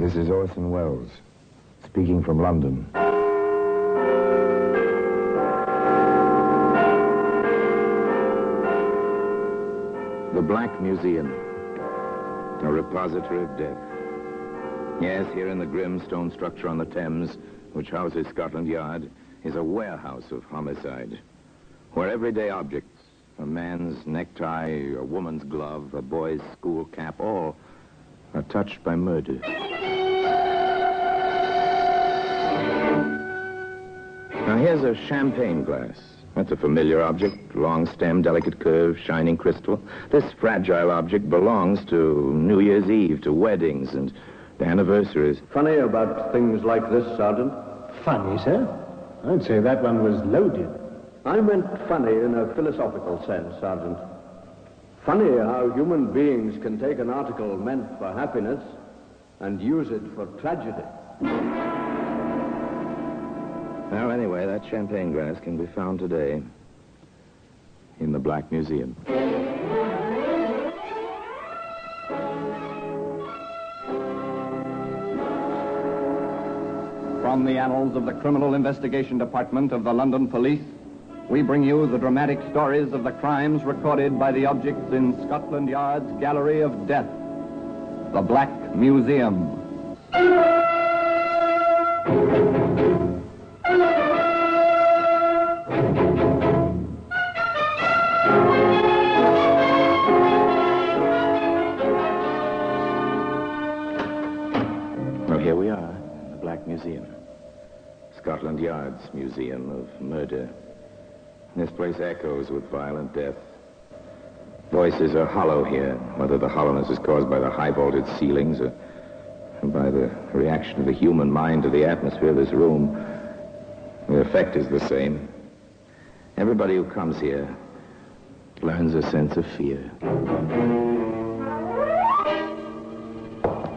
This is Orson Welles, speaking from London. The Black Museum, a repository of death. Yes, here in the grim stone structure on the Thames, which houses Scotland Yard, is a warehouse of homicide, where everyday objects, a man's necktie, a woman's glove, a boy's school cap, all are touched by murder. Now here's a champagne glass. That's a familiar object, long stem, delicate curve, shining crystal. This fragile object belongs to New Year's Eve, to weddings and to anniversaries. Funny about things like this, Sergeant? Funny, sir? I'd say that one was loaded. I meant funny in a philosophical sense, Sergeant. Funny how human beings can take an article meant for happiness and use it for tragedy. Well, anyway, that champagne glass can be found today in the Black Museum. From the annals of the Criminal Investigation Department of the London Police, we bring you the dramatic stories of the crimes recorded by the objects in Scotland Yard's Gallery of Death, the Black Museum. Well, here we are, in the Black Museum. Scotland Yard's Museum of Murder. This place echoes with violent death. Voices are hollow here, whether the hollowness is caused by the high-vaulted ceilings or by the reaction of the human mind to the atmosphere of this room. The effect is the same. Everybody who comes here learns a sense of fear.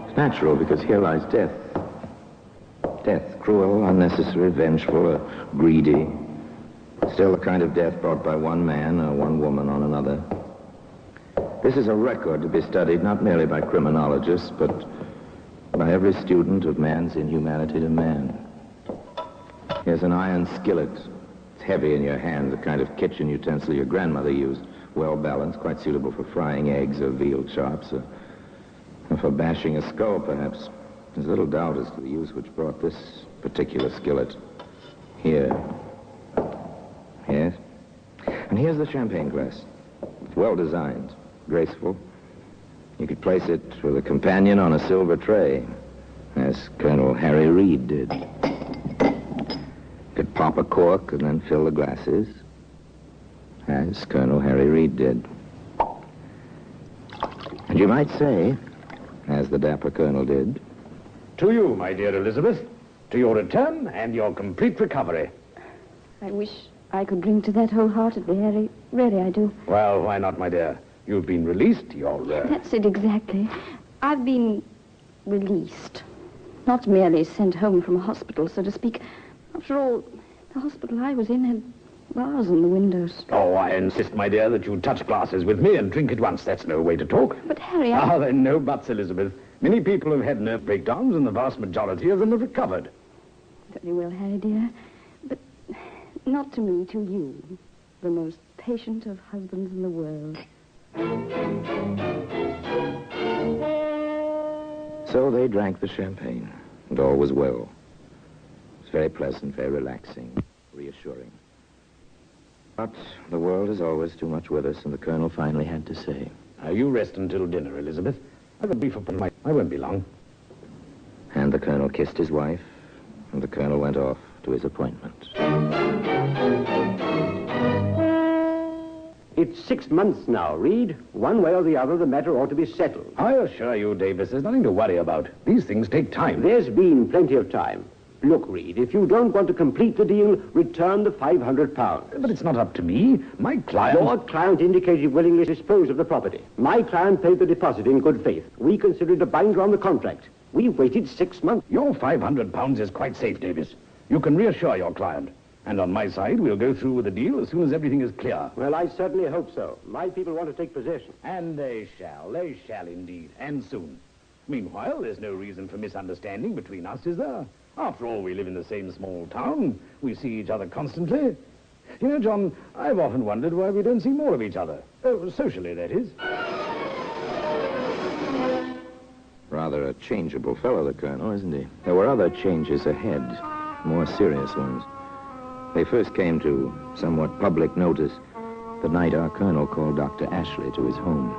It's natural, because here lies death. Death, cruel, unnecessary, vengeful, or greedy. Still the kind of death brought by one man or one woman on another. This is a record to be studied not merely by criminologists, but by every student of man's inhumanity to man. Here's an iron skillet. It's heavy in your hand, the kind of kitchen utensil your grandmother used. Well balanced, quite suitable for frying eggs or veal chops, or for bashing a skull, perhaps. There's little doubt as to the use which brought this particular skillet here. Yes? And here's the champagne glass. It's well designed, graceful. You could place it with a companion on a silver tray, as Colonel Harry Reid did. Could pop a cork and then fill the glasses, as Colonel Harry Reid did. And you might say, as the dapper colonel did, To you, my dear Elizabeth, to your return and your complete recovery. I wish I could drink to that wholeheartedly, Harry. Really, I do. Well, why not, my dear? You've been released. You're... That's it exactly. I've been released. Not merely sent home from a hospital, so to speak. After all, the hospital I was in had bars in the windows. Oh, I insist, my dear, that you touch glasses with me and drink at once. That's no way to talk. But, Harry, Ah, then no buts, Elizabeth. Many people have had nerve breakdowns, and the vast majority of them have recovered. Very well, Harry, dear. But not to me, to you. The most patient of husbands in the world. So they drank the champagne, and all was well. It was very pleasant, very relaxing, reassuring. But the world is always too much with us, and the colonel finally had to say, Now, you rest until dinner, Elizabeth. I've a brief appointment. I won't be long. and the colonel kissed his wife, and the colonel went off to his appointment. It's 6 months now, Reed. One way or the other, the matter ought to be settled. I assure you, Davis, there's nothing to worry about. These things take time. There's been plenty of time. Look, Reed, if you don't want to complete the deal, return the £500. But it's not up to me. My client... Your client indicated willingness to dispose of the property. My client paid the deposit in good faith. We consider it a binder on the contract. We've waited 6 months. Your £500 is quite safe, Davis. You can reassure your client. And on my side, we'll go through with the deal as soon as everything is clear. Well, I certainly hope so. My people want to take possession. And they shall. They shall indeed. And soon. Meanwhile, there's no reason for misunderstanding between us, is there? After all, we live in the same small town. We see each other constantly. You know, John, I've often wondered why we don't see more of each other. Socially, that is. Rather a changeable fellow, the colonel, isn't he? There were other changes ahead, more serious ones. They first came to somewhat public notice the night our colonel called Dr. Ashley to his home.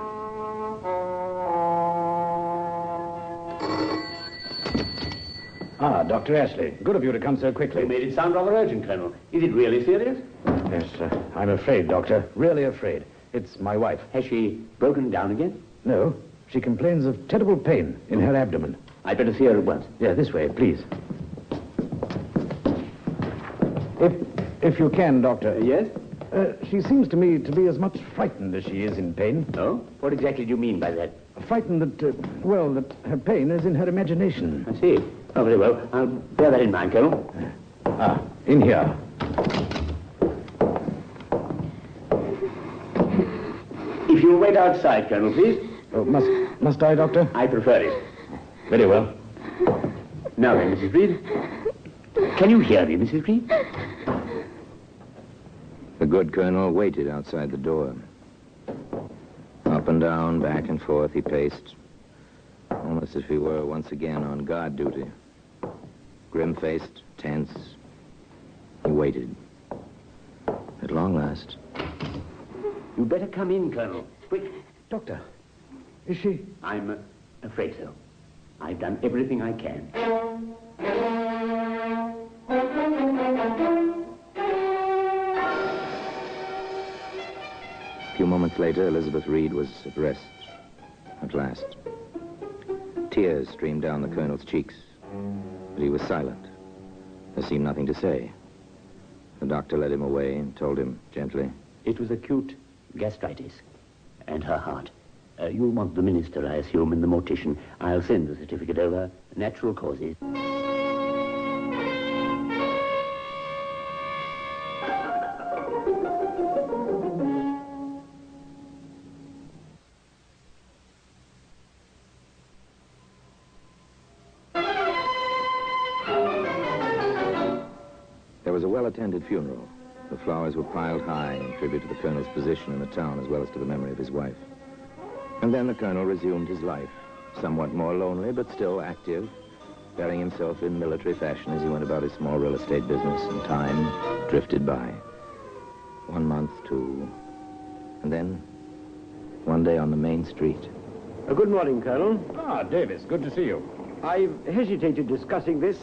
Ah, Dr. Ashley. Good of you to come so quickly. You made it sound rather urgent, Colonel. Is it really serious? Yes, I'm afraid, Doctor. Really afraid. It's my wife. Has she broken down again? No. She complains of terrible pain in her abdomen. I'd better see her at once. Yeah, this way, please. If you can, Doctor. Yes? She seems to me to be as much frightened as she is in pain. Oh? What exactly do you mean by that? Frightened that, that her pain is in her imagination. I see. Oh, very well. I'll bear that in mind, Colonel. In here. If you'll wait outside, Colonel, please. Oh, must I, Doctor? I prefer it. Very well. Now then, Mrs. Reed. Can you hear me, Mrs. Reed? The good colonel waited outside the door. Up and down, back and forth, he paced, almost as if he were once again on guard duty. Grim-faced, tense, he waited. At long last. You'd better come in, Colonel. Quick. Doctor, is she? I'm afraid so. I've done everything I can. A few moments later, Elizabeth Reed was at rest, at last. Tears streamed down the colonel's cheeks, but he was silent. There seemed nothing to say. The doctor led him away and told him gently, It was acute gastritis and her heart. You'll want the minister, I assume, and the mortician. I'll send the certificate over. Natural causes. There was a well-attended funeral. The flowers were piled high in tribute to the colonel's position in the town as well as to the memory of his wife. And then the colonel resumed his life, somewhat more lonely but still active, bearing himself in military fashion as he went about his small real estate business, and time drifted by. 1 month, 2, and then one day on the main street. Good morning, Colonel. Ah, Davis, good to see you. I've hesitated discussing this,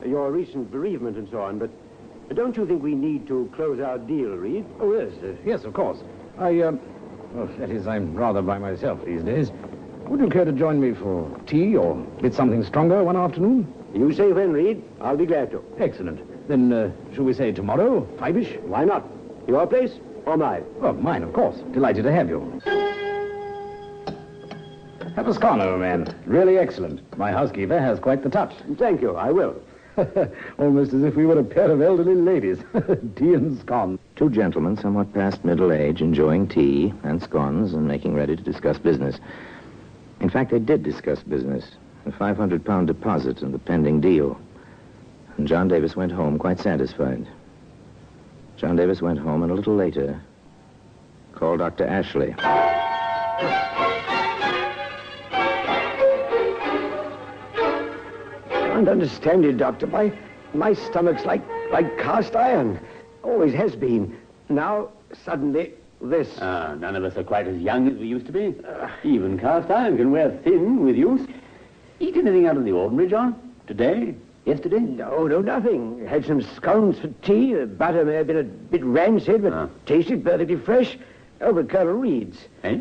your recent bereavement and so on, but don't you think we need to close our deal, Reed? Oh, yes, yes, of course. Well, that is, I'm rather by myself these days. Would you care to join me for tea or with something stronger one afternoon? You say when, Reed. I'll be glad to. Excellent. Then, shall we say tomorrow, 5-ish? Why not? Your place or mine? Oh, mine, of course. Delighted to have you. Have a scone, old man. Really excellent. My housekeeper has quite the touch. Thank you, I will. Almost as if we were a pair of elderly ladies. Tea and scone. Two gentlemen, somewhat past middle age, enjoying tea and scones and making ready to discuss business. In fact, they did discuss business. A £500 deposit and the pending deal. And John Davis went home quite satisfied. John Davis went home and a little later called Dr. Ashley. I don't understand it, Doctor. My stomach's like cast iron. Always has been. Now, suddenly, this. None of us are quite as young as we used to be. Even cast iron can wear thin with use. Eat anything out of the ordinary, John? Today? Yesterday? No, nothing. Had some scones for tea. The butter may have been a bit rancid, but tasted perfectly fresh. Over at Colonel Reed's. Eh?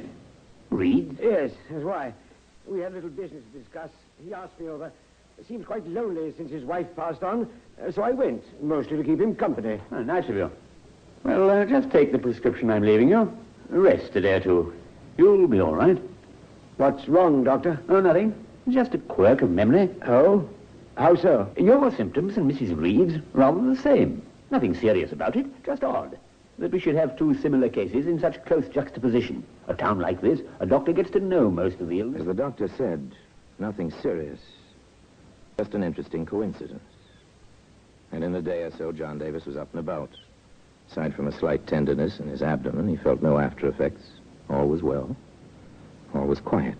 Reed? Yes, that's why. We had a little business to discuss. He asked me over. It seems quite lonely since his wife passed on, so I went, mostly to keep him company. Oh, nice of you. Well, just take the prescription I'm leaving you. Rest a day or two. You'll be all right. What's wrong, Doctor? Oh, nothing. Just a quirk of memory. Oh? How so? Your symptoms and Mrs. Reed's rather the same. Nothing serious about it, just odd. That we should have two similar cases in such close juxtaposition. A town like this, a doctor gets to know most of the illness. As the doctor said, Nothing serious. Just an interesting coincidence. And in a day or so, John Davis was up and about. Aside from a slight tenderness in his abdomen, he felt no after effects. All was well. All was quiet.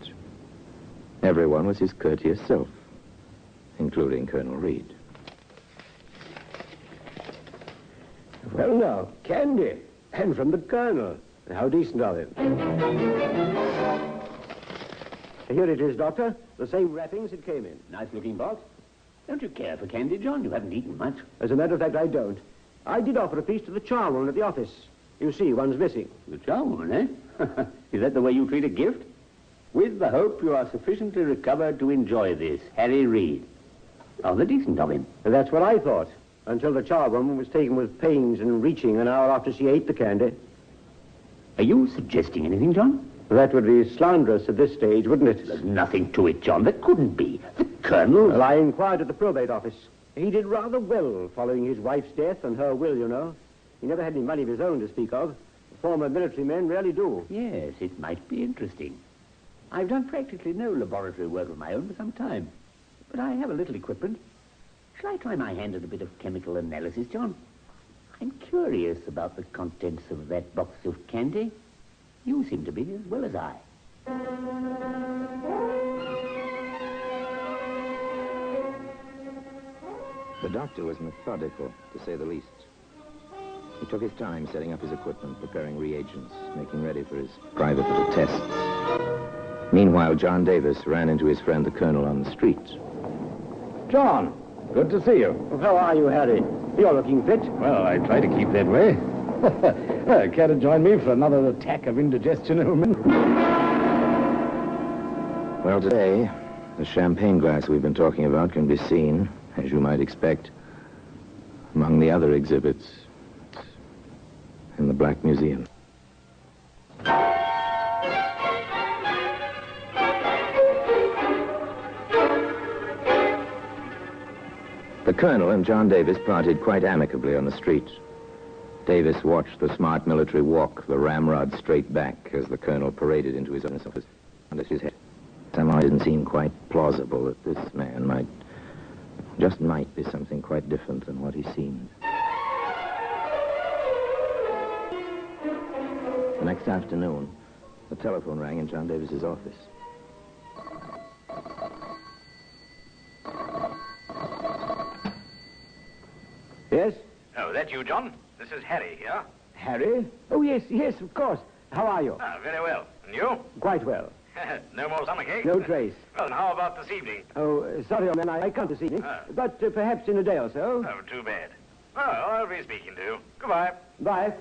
Everyone was his courteous self, including Colonel Reed. Well, now, candy. And from the Colonel. How decent of him. Here it is, Doctor. The same wrappings it came in. Nice-looking box. Don't you care for candy, John? You haven't eaten much. As a matter of fact, I don't. I did offer a piece to the charwoman at the office. You see, one's missing. The charwoman, eh? Is that the way you treat a gift? With the hope you are sufficiently recovered to enjoy this, Harry Reed. Rather decent of him. And that's what I thought, until the charwoman was taken with pains and reaching an hour after she ate the candy. Are you suggesting anything, John? That would be slanderous at this stage, wouldn't it? There's nothing to it, John. There couldn't be. The Colonel... Well, I inquired at the probate office. He did rather well following his wife's death and her will, you know. He never had any money of his own to speak of. Former military men rarely do. Yes, it might be interesting. I've done practically no laboratory work of my own for some time. But I have a little equipment. Shall I try my hand at a bit of chemical analysis, John? I'm curious about the contents of that box of candy. You seem to be as well as I. The doctor was methodical, to say the least. He took his time setting up his equipment, preparing reagents, making ready for his private little tests. Meanwhile, John Davis ran into his friend the Colonel on the street. John, good to see you. Well, how are you, Harry? You're looking fit. Well, I try to keep that way. Care to join me for another attack of indigestion, old man? Well, today, the champagne glass we've been talking about can be seen, as you might expect, among the other exhibits in the Black Museum. The Colonel and John Davis parted quite amicably on the street. Davis watched the smart military walk, the ramrod straight back, as the Colonel paraded into his office under his head. Somehow it didn't seem quite plausible that this man might be something quite different than what he seemed. The next afternoon, the telephone rang in John Davis's office. Yes? Oh, that you, John? This is Harry here. Harry? Oh, yes, of course. How are you? Ah, very well. And you? Quite well. No more stomachache? No trace. Well, then how about this evening? Oh, sorry, old man, I can't this evening. But perhaps in a day or so. Oh, too bad. Well, I'll be speaking to you. Goodbye. Bye.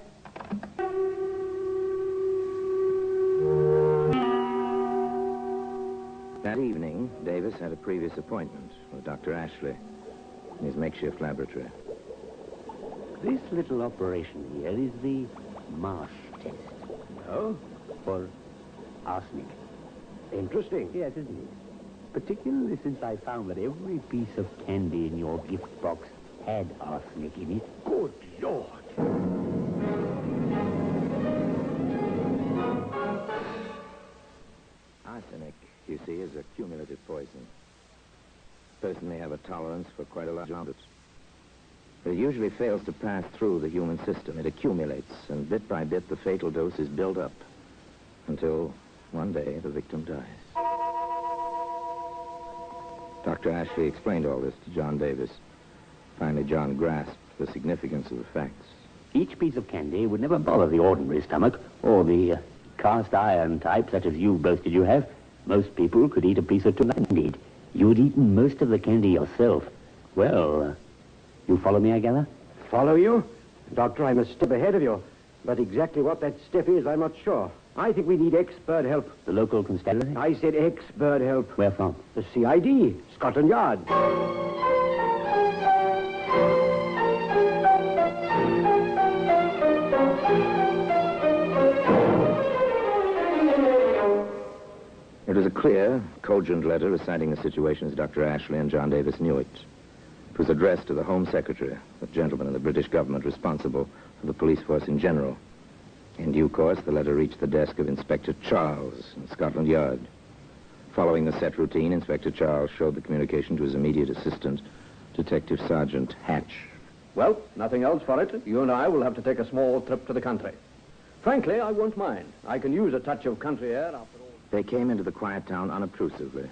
That evening, Davis had a previous appointment with Dr. Ashley in his makeshift laboratory. This little operation here is the Marsh test. Oh? For arsenic. Interesting. Yes, isn't it? Particularly since I found that every piece of candy in your gift box had arsenic in it. Good Lord. Arsenic, you see, is a cumulative poison. A person may have a tolerance for quite a large amount of it. But it usually fails to pass through the human system. It accumulates, and bit by bit, the fatal dose is built up until one day the victim dies. Dr. Ashley explained all this to John Davis. Finally, John grasped the significance of the facts. Each piece of candy would never bother the ordinary stomach, or the cast iron type, such as you boasted you have. Most people could eat a piece or two, indeed. You'd eaten most of the candy yourself. Well, you follow me, I gather? Follow you? Doctor, I'm a step ahead of you. But exactly what that step is, I'm not sure. I think we need expert help. The local constabulary? I said expert help. Where from? The CID, Scotland Yard. It was a clear, cogent letter reciting the situation as Dr. Ashley and John Davis knew it. It was addressed to the Home Secretary, the gentleman in the British government responsible for the police force in general. In due course, the letter reached the desk of Inspector Charles in Scotland Yard. Following the set routine, Inspector Charles showed the communication to his immediate assistant, Detective Sergeant Hatch. Well, nothing else for it. You and I will have to take a small trip to the country. Frankly, I won't mind. I can use a touch of country air after all. They came into the quiet town unobtrusively.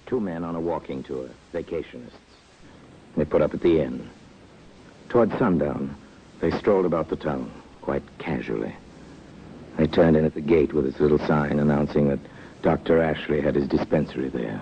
Two men on a walking tour, vacationists. They put up at the inn. Toward sundown, they strolled about the town, quite casually. They turned in at the gate with its little sign announcing that Dr. Ashley had his dispensary there.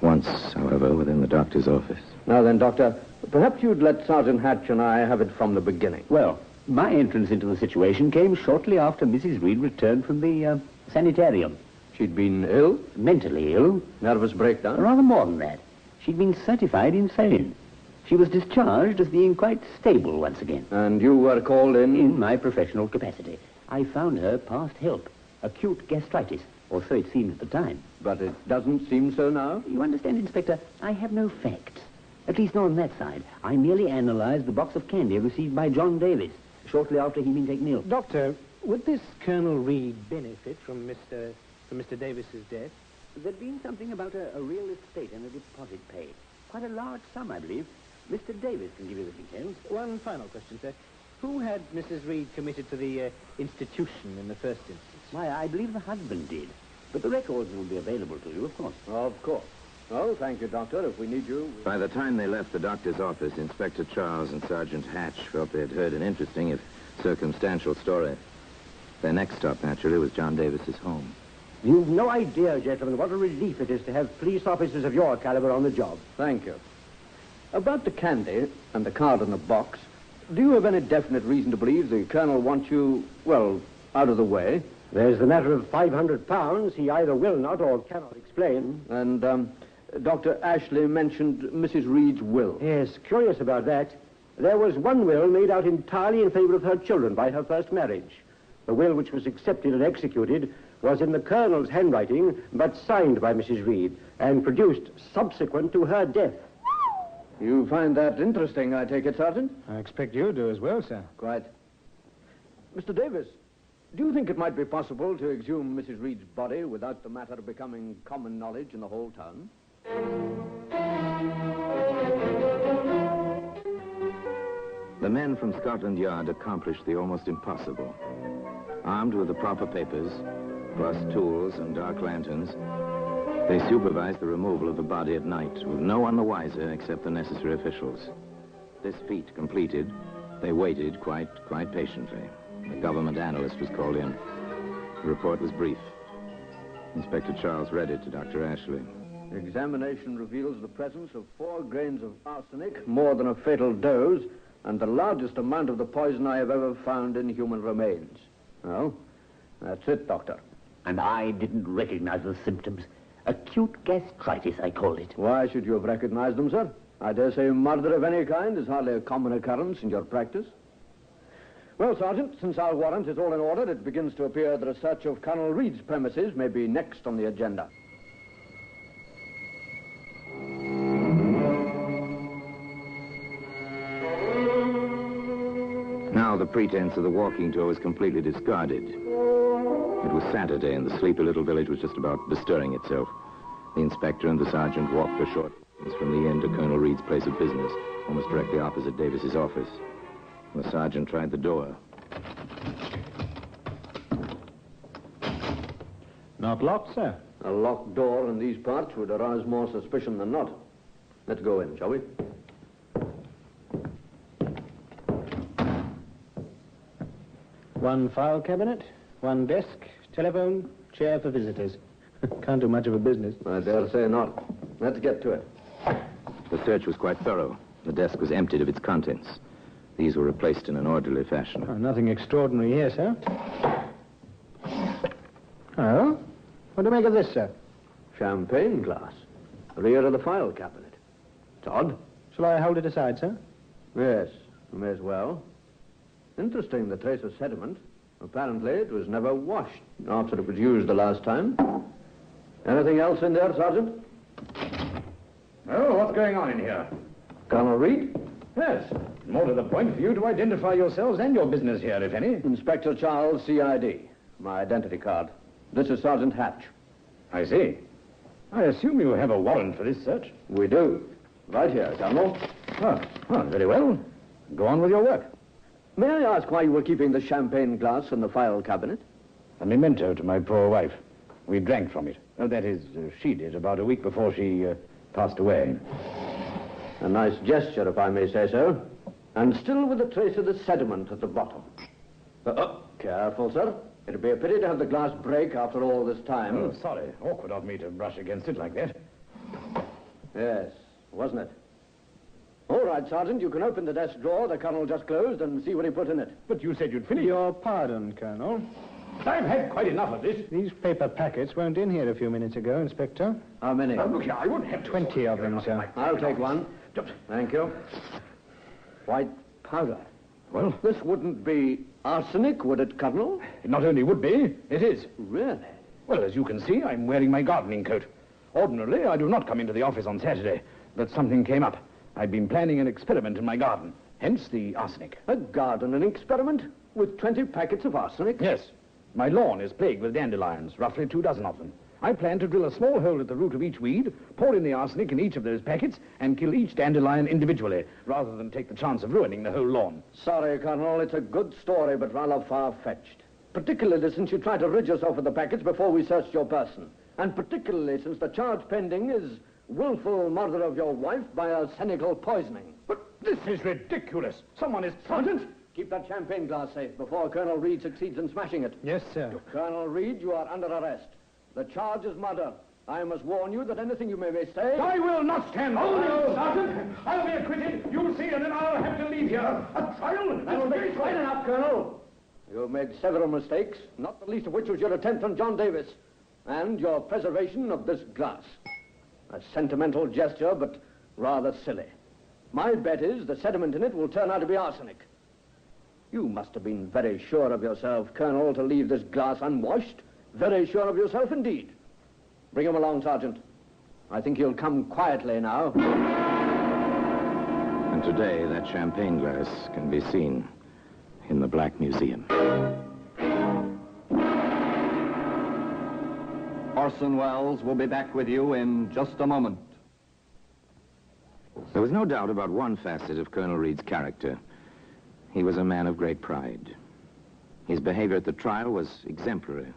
Once, however, within the doctor's office. Now then, Doctor, perhaps you'd let Sergeant Hatch and I have it from the beginning. Well, my entrance into the situation came shortly after Mrs. Reed returned from the sanitarium. She'd been ill? Mentally ill. Nervous breakdown? Rather more than that. She'd been certified insane. She was discharged as being quite stable once again. And you were called in? In my professional capacity. I found her past help. Acute gastritis, or so it seemed at the time. But it doesn't seem so now? You understand, Inspector, I have no facts. At least not on that side. I merely analyzed the box of candy received by John Davis shortly after he'd been taken ill. Doctor, would this Colonel Reed benefit from Mr. Davis's death? There'd been something about a real estate and a deposit paid. Quite a large sum, I believe. Mr. Davis can give you the details. One final question, sir. Who had Mrs. Reed committed to the institution in the first instance? Why, I believe the husband did. But the records will be available to you, of course. Of course. Oh, thank you, Doctor. If we need you... By the time they left the doctor's office, Inspector Charles and Sergeant Hatch felt they had heard an interesting, if circumstantial, story. Their next stop, naturally, was John Davis's home. You've no idea, gentlemen, what a relief it is to have police officers of your caliber on the job. Thank you. About the candy and the card in the box, do you have any definite reason to believe the Colonel wants you, well, out of the way? There's the matter of £500 he either will not or cannot explain. And, Dr. Ashley mentioned Mrs. Reed's will. Yes, curious about that. There was one will made out entirely in favor of her children by her first marriage. The will which was accepted and executed was in the Colonel's handwriting, but signed by Mrs. Reed, and produced subsequent to her death. You find that interesting, I take it, Sergeant? I expect you do as well, sir. Quite. Mr. Davis, do you think it might be possible to exhume Mrs. Reed's body without the matter becoming common knowledge in the whole town? The men from Scotland Yard accomplished the almost impossible. Armed with the proper papers, plus tools and dark lanterns, they supervised the removal of the body at night, with no one the wiser except the necessary officials. This feat completed, they waited quite patiently. The government analyst was called in. The report was brief. Inspector Charles read it to Dr. Ashley. Examination reveals the presence of 4 grains of arsenic, more than a fatal dose, and the largest amount of the poison I have ever found in human remains. Well, that's it, Doctor. And I didn't recognize the symptoms. Acute gastritis, I called it. Why should you have recognized them, sir? I dare say murder of any kind is hardly a common occurrence in your practice. Well, Sergeant, since our warrant is all in order, it begins to appear that a search of Colonel Reed's premises may be next on the agenda. Now the pretense of the walking tour was completely discarded. It was Saturday, and the sleepy little village was just about bestirring itself. The inspector and the sergeant walked a short distance from the inn to Colonel Reed's place of business, almost directly opposite Davis's office. The sergeant tried the door. Not locked, sir. A locked door in these parts would arouse more suspicion than not. Let's go in, shall we? One file cabinet, one desk, telephone, chair for visitors. Can't do much of a business. I dare say not. Let's get to it. The search was quite thorough. The desk was emptied of its contents. These were replaced in an orderly fashion. Oh, nothing extraordinary here, sir. Oh? What do you make of this, sir? Champagne glass. Rear of the file cabinet. It's odd. Shall I hold it aside, sir? Yes, you may as well. Interesting, the trace of sediment. Apparently it was never washed after it was used the last time. Anything else in there, Sergeant? Oh, what's going on in here? Colonel Reed? Yes. More to the point for you to identify yourselves and your business here, if any. Inspector Charles, CID. My identity card. This is Sergeant Hatch. I see. I assume you have a warrant for this search? We do. Right here, Colonel. Very well. Go on with your work. May I ask why you were keeping the champagne glass in the file cabinet? A memento to my poor wife. We drank from it. That is, she did about a week before she passed away. A nice gesture, if I may say so. And still with a trace of the sediment at the bottom. Careful, sir. It'd be a pity to have the glass break after all this time. Oh, sorry. Awkward of me to brush against it like that. Yes, wasn't it? All right, Sergeant, you can open the desk drawer the Colonel just closed and see what he put in it. But you said you'd finish. Your pardon, Colonel. I've had quite enough of this. These paper packets weren't in here a few minutes ago, Inspector. How many? Look here, I wouldn't have 20 of them, sir. I'll take one. Thank you. White powder. Well? This wouldn't be arsenic, would it, Colonel? It not only would be, it is. Really? Well, as you can see, I'm wearing my gardening coat. Ordinarily, I do not come into the office on Saturday, but something came up. I've been planning an experiment in my garden, hence the arsenic. A gardening experiment? With 20 packets of arsenic? Yes. My lawn is plagued with dandelions, roughly 24 of them. I plan to drill a small hole at the root of each weed, pour in the arsenic in each of those packets, and kill each dandelion individually, rather than take the chance of ruining the whole lawn. Sorry, Colonel, it's a good story, but rather far-fetched. Particularly since you tried to rid yourself of the packets before we searched your person. And particularly since the charge pending is willful murder of your wife by arsenical poisoning. But this is ridiculous. Someone is... Sergeant! Keep that champagne glass safe before Colonel Reed succeeds in smashing it. Yes, sir. Colonel Reed, you are under arrest. The charge is murder. I must warn you that anything you may say... I will not stand. Oh, no, Sergeant. I'll be acquitted. You'll see, and then I'll have to leave here. A trial? That will be quite enough, Colonel. You've made several mistakes, not the least of which was your attempt on John Davis, and your preservation of this glass. A sentimental gesture, but rather silly. My bet is the sediment in it will turn out to be arsenic. You must have been very sure of yourself, Colonel, to leave this glass unwashed. Very sure of yourself indeed. Bring him along, Sergeant. I think he'll come quietly now. And today, that champagne glass can be seen in the Black Museum. Orson Welles will be back with you in just a moment. There was no doubt about one facet of Colonel Reed's character. He was a man of great pride. His behavior at the trial was exemplary.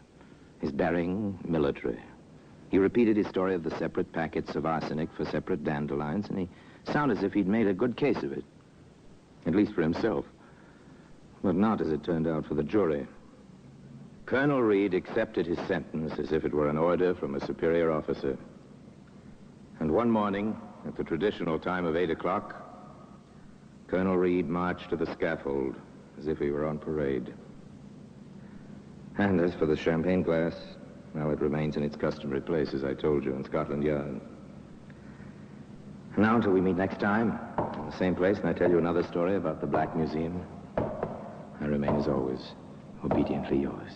His bearing, military. He repeated his story of the separate packets of arsenic for separate dandelions, and he sounded as if he'd made a good case of it. At least for himself. But not, as it turned out, for the jury. Colonel Reed accepted his sentence as if it were an order from a superior officer. And one morning, at the traditional time of 8 o'clock, Colonel Reed marched to the scaffold as if he were on parade. And as for the champagne glass, well, it remains in its customary place, as I told you, in Scotland Yard. Now, until we meet next time, in the same place, and I tell you another story about the Black Museum, I remain, as always, obediently yours.